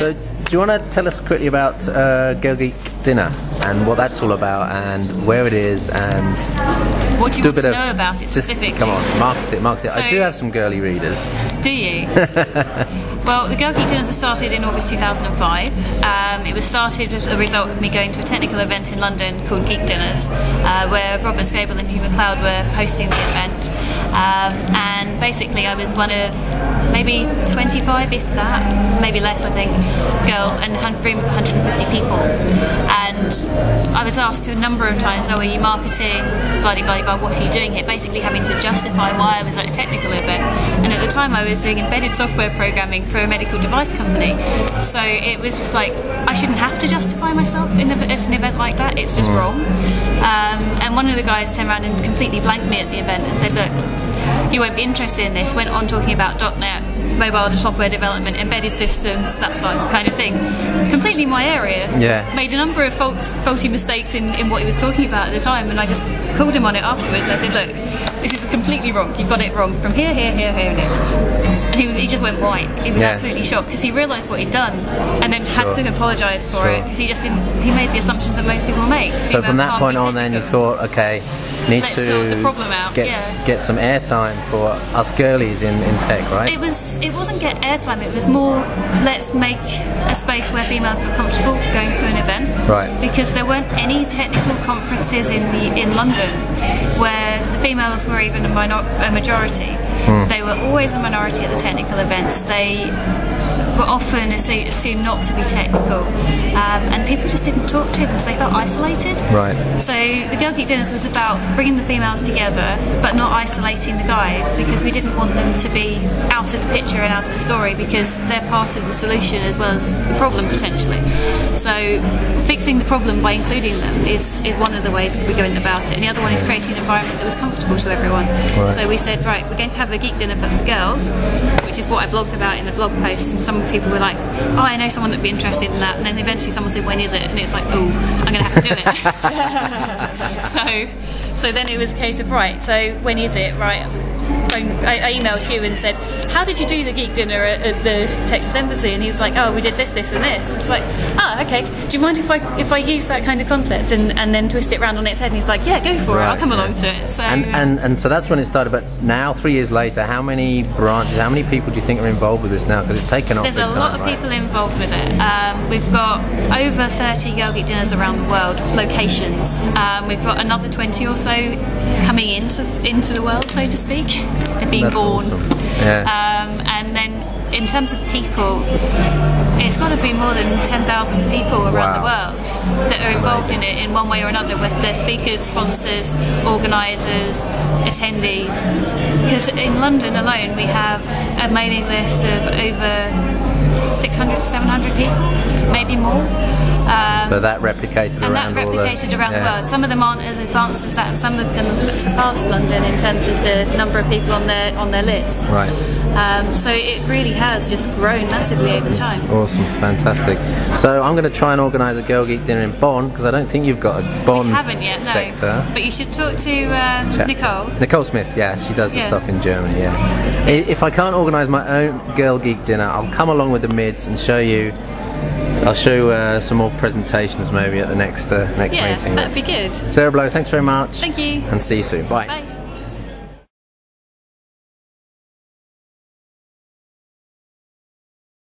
So, do you want to tell us quickly about Girl Geek Dinner and what that's all about and where it is and what do you want to know about it specifically? Just, come on, market it. So, I do have some girly readers. Do you? Well, the Girl Geek Dinners was started in August 2005. It was started as a result of me going to a technical event in London called Geek Dinners, where Robert Scoble and Hugh McLeod were hosting the event. And basically I was one of maybe 25, if that, maybe less I think, girls, and a room of 150 people. And I was asked a number of times, oh, are you marketing, blah, blah, blah, what are you doing here? Basically having to justify why I was at a technical event. And at the time I was doing embedded software programming for a medical device company. So it was just like, I shouldn't have to justify myself at an event like that, it's just wrong. And one of the guys turned around and completely blanked me at the event and said, look, you won't be interested in this. Went on talking about .NET, mobile software development, embedded systems, that kind of thing. Completely my area. Yeah. Made a number of faulty mistakes in what he was talking about at the time, and I just called him on it afterwards. I said, look, this is completely wrong. You've got it wrong from here, here, here, here, and here. And he just went white. He was absolutely shocked because he realised what he'd done and then had to apologise for it because he just didn't. He made the assumptions that most people make. So from that point on, then you thought, okay, let's sort the problem out. Get some airtime for us girlies in tech, right? It wasn't get airtime. It was more, let's make a space where females were comfortable going to an event. Right. Because there weren't any technical conferences in London where the females were even a majority. They were always a minority at the technical events. They were often assumed not to be technical, and people just didn't talk to them because they felt isolated. Right. So the Girl Geek Dinners was about bringing the females together, but not isolating the guys, because we didn't want them to be out of the picture and out of the story, because they're part of the solution as well as the problem potentially. So fixing the problem by including them is one of the ways we're going about it, and the other one is creating an environment that was comfortable to everyone. Right. So we said, right, we're going to have a geek dinner but for girls, which is what I blogged about in the blog post. And some people were like, oh, I know someone that'd be interested in that, and then eventually someone said, when is it? And it's like, oh, I'm going to have to do it. so then it was a case of, right, so when is it? Right, I emailed Hugh and said, how did you do the geek dinner at the Texas Embassy? And he was like, oh, we did this, this and this. It's like, okay, do you mind if I use that kind of concept and then twist it around on its head? And he's like, yeah, go for it, I'll come along to it. So and so that's when it started. But now, 3 years later, how many branches, how many people do you think are involved with this now? Because it's taken off. There's a lot of people involved with it. We've got over 30 Girl Geek Dinners around the world, locations. We've got another 20 or so coming into the world, so to speak. They're being born. Awesome. Yeah. And then in terms of people, it's got to be more than 10,000 people around the world that are involved in it in one way or another, whether they're speakers, sponsors, organisers, attendees. Because in London alone we have a mailing list of over 600 to 700 people, maybe more. So that replicated around the world. Some of them aren't as advanced as that, and some of them surpassed London in terms of the number of people on their list. Right. So it really has just grown massively over time. Awesome, fantastic. So I'm going to try and organise a Girl Geek Dinner in Bonn, because I don't think you've got a Bonn sector. But you should talk to Nicole Smith. Yeah, she does the stuff in Germany. Yeah. If I can't organise my own Girl Geek Dinner, I'll come along with the mids and show you. I'll show some more presentations maybe at the next meeting. Yeah, that'd be good. Sarah Blow, thanks very much. Thank you. And see you soon. Bye. Bye.